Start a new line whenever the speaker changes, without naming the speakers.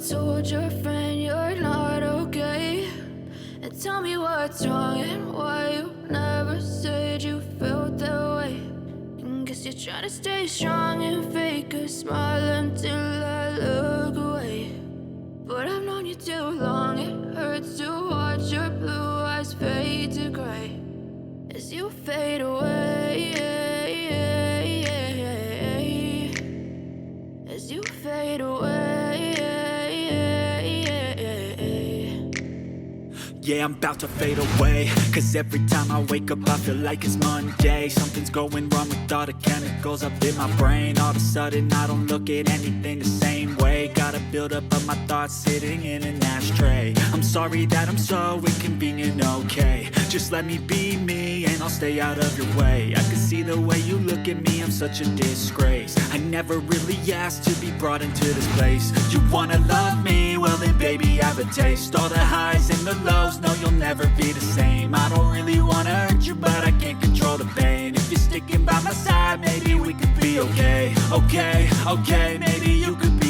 told your friend you're not okay? And tell me what's wrong and why you never said you felt that way. And guess you're trying to stay strong and fake a smile until I look away. But I've known you too long, it hurts to watch your blue eyes fade to gray as you fade away, as you fade away.
Yeah, I'm about to fade away, cause every time I wake up I feel like it's Monday. Something's going wrong with all the chemicals up in my brain. All of a sudden I don't look at anything the same way. Got a buildup of my thoughts sitting in an ashtray. I'm sorry that I'm so inconvenient, okay? Just let me be me and I'll stay out of your way. I can see the way you look at me, I'm such a disgrace. I never really asked to be brought into this place. You wanna love me? Well then baby, have a taste. All the highs and the lows, no, you'll never be the same. I don't really wanna hurt you, but I can't control the pain. If you're sticking by my side, maybe we could be okay. Okay, maybe you could be